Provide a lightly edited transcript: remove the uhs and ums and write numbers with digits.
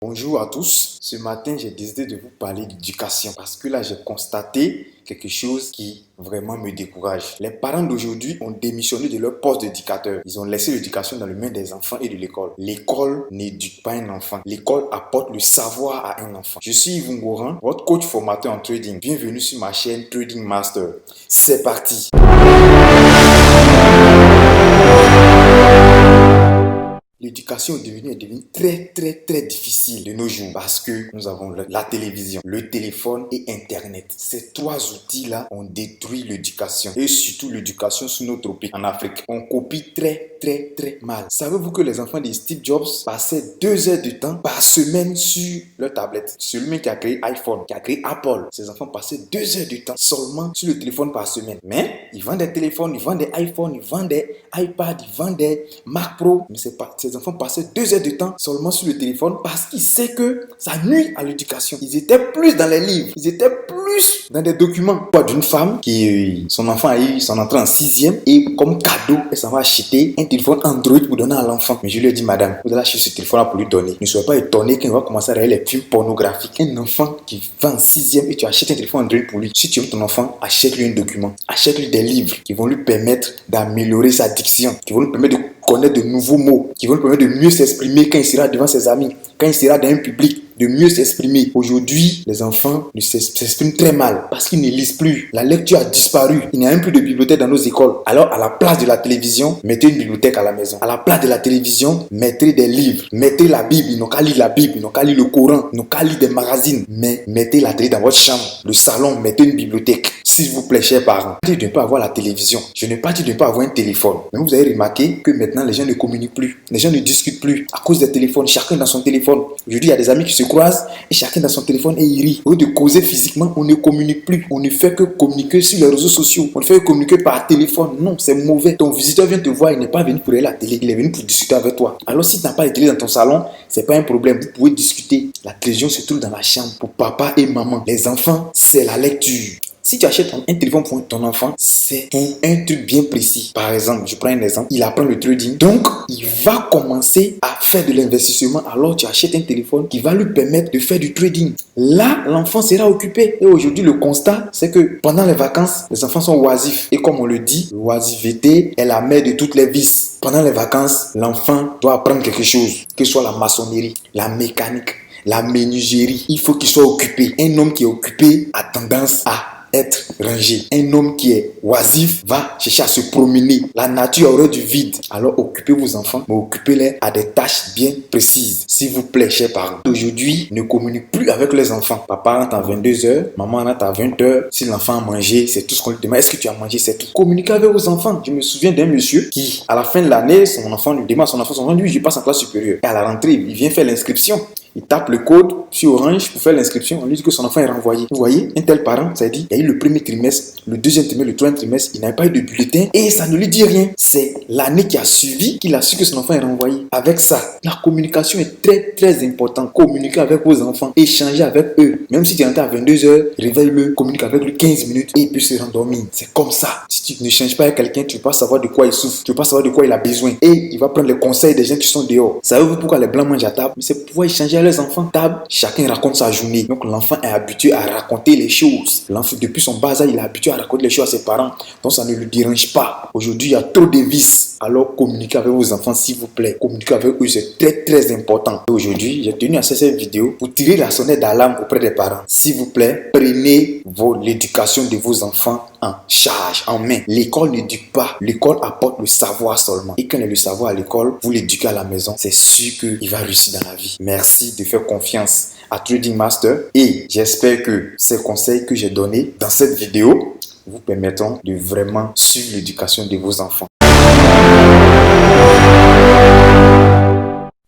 Bonjour à tous. Ce matin, j'ai décidé de vous parler d'éducation parce que là, j'ai constaté quelque chose qui vraiment me décourage. Les parents d'aujourd'hui ont démissionné de leur poste d'éducateur. Ils ont laissé l'éducation dans les mains des enfants et de l'école. L'école n'éduque pas un enfant. L'école apporte le savoir à un enfant. Je suis Yves Ngoran, votre coach formateur en trading. Bienvenue sur ma chaîne Trading Master. C'est parti. L'éducation est devenue très difficile de nos jours parce que nous avons la télévision, le téléphone et Internet. Ces trois outils-là ont détruit l'éducation et surtout l'éducation sur notre pays en Afrique. On copie très mal. Savez-vous que les enfants de Steve Jobs passaient 2 heures de temps par semaine sur leur tablette? Celui qui a créé iPhone, qui a créé Apple, ces enfants passaient 2 heures de temps seulement sur le téléphone par semaine. Mais ils vendent des téléphones, ils vendent des iPhones, ils vendent des iPads, ils vendent des Mac Pro. Mais c'est pas, ces enfants passaient 2 heures de temps seulement sur le téléphone parce qu'ils savent que ça nuit à l'éducation. Ils étaient plus dans les livres, ils étaient plus dans des documents. D'une femme qui, son enfant a eu son entrée en 6e et comme cadeau, elle s'en va acheter un téléphone Android pour donner à l'enfant. Mais je lui ai dit, madame, vous allez acheter ce téléphone-là pour lui donner. Ne soyez pas étonné qu'il va commencer à regarder les films pornographiques. Un enfant qui va en 6e et tu achètes un téléphone Android pour lui. Si tu veux ton enfant, achète-lui un document. Achète-lui des livres qui vont lui permettre d'améliorer sa diction, qui vont lui permettre de connaître de nouveaux mots, qui vont lui permettre de mieux s'exprimer quand il sera devant ses amis, quand il sera dans un public, de mieux s'exprimer. Aujourd'hui, les enfants s'expriment très mal parce qu'ils ne lisent plus. La lecture a disparu. Il n'y a même plus de bibliothèque dans nos écoles. Alors, à la place de la télévision, mettez une bibliothèque à la maison. À la place de la télévision, mettez des livres. Mettez la Bible. Ils n'ont qu'à lire la Bible. Ils n'ont qu'à lire le Coran. Ils n'ont qu'à lire des magazines. Mais mettez la télé dans votre chambre. Le salon, mettez une bibliothèque. S'il vous plaît, chers parents, je ne pas avoir la télévision. Je n'ai pas dit de ne pas avoir un téléphone. Mais vous avez remarqué que maintenant, les gens ne communiquent plus. Les gens ne discutent plus à cause des téléphones. Chacun dans son téléphone. Aujourd'hui, il y a des amis qui se croisent et chacun dans son téléphone et il rit. Au lieu de causer physiquement, on ne communique plus. On ne fait que communiquer sur les réseaux sociaux. On ne fait que communiquer par téléphone. Non, c'est mauvais. Ton visiteur vient te voir, il n'est pas venu pour aller à la télé, il est venu pour discuter avec toi. Alors si tu n'as pas de télé dans ton salon, c'est pas un problème. Vous pouvez discuter. La télévision se trouve dans la chambre pour papa et maman. Les enfants, c'est la lecture. Si tu achètes un téléphone pour ton enfant, c'est pour un truc bien précis. Par exemple, je prends un exemple, il apprend le trading. Donc, il va commencer à faire de l'investissement. Alors, tu achètes un téléphone qui va lui permettre de faire du trading. Là, l'enfant sera occupé. Et aujourd'hui, le constat, c'est que pendant les vacances, les enfants sont oisifs. Et comme on le dit, l'oisiveté est la mère de toutes les vices. Pendant les vacances, l'enfant doit apprendre quelque chose, que ce soit la maçonnerie, la mécanique, la menuiserie. Il faut qu'il soit occupé. Un homme qui est occupé a tendance à être rangé. Un homme qui est oisif va chercher à se promener. La nature a horreur du vide. Alors occupez vos enfants, mais occupez-les à des tâches bien précises. S'il vous plaît, chers parents. Aujourd'hui, ne communiquez plus avec les enfants. Papa rentre à 22h, maman rentre à 20h. Si l'enfant a mangé, c'est tout ce qu'on lui demande. Est-ce que tu as mangé? C'est tout. Communiquez avec vos enfants. Je me souviens d'un monsieur qui, à la fin de l'année, son enfant lui demande à son enfant, lui, je passe en classe supérieure. Et à la rentrée, il vient faire l'inscription. Il tape le code sur Orange pour faire l'inscription. On lui dit que son enfant est renvoyé. Vous voyez, un tel parent, ça dit, il y a eu le premier trimestre, le deuxième trimestre, le troisième trimestre, il n'avait pas eu de bulletin et ça ne lui dit rien. C'est l'année qui a suivi qu'il a su que son enfant est renvoyé. Avec ça, la communication est très importante. Communiquer avec vos enfants, échanger avec eux. Même si tu es rentré à 22h, réveille-le, communique avec lui 15 minutes et il peut se rendormir. C'est comme ça. Si tu ne changes pas avec quelqu'un, tu ne vas pas savoir de quoi il souffre, tu ne vas pas savoir de quoi il a besoin. Et il va prendre les conseils des gens qui sont dehors. Savez-vous pourquoi les blancs mangent à table? Mais c'est pour pouvoir échanger avec les enfants. Table, chacun raconte sa journée. Donc l'enfant est habitué à raconter les choses. L'enfant, depuis son bas âge, il est habitué à raconter les choses à ses parents. Donc ça ne le dérange pas. Aujourd'hui, il y a trop de vices. Alors communiquez avec vos enfants, s'il vous plaît. Communiquez avec eux, c'est très important. Aujourd'hui, j'ai tenu à faire cette vidéo pour tirer la sonnette d'alarme auprès des parents. S'il vous plaît, prenez l'éducation de vos enfants en charge, en main. L'école n'éduque pas. L'école apporte le savoir seulement. Et quand il y a le savoir à l'école, vous l'éduquez à la maison, c'est sûr qu'il va réussir dans la vie. Merci de faire confiance à Trading Master et j'espère que ces conseils que j'ai donnés dans cette vidéo vous permettront de vraiment suivre l'éducation de vos enfants.